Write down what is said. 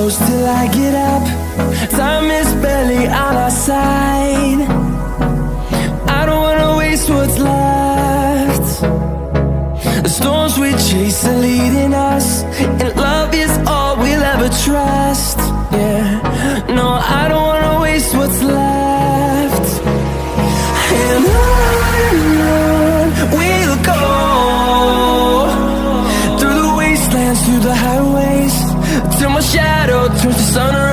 close till I get up. Time is barely on our side. I don't wanna waste what's left. The storms we chase are leading us, and love is all we'll ever trust. Yeah, no, I don't wanna waste what's left. And on we'll go, through the wastelands, through the highways, till my shadow turns to sun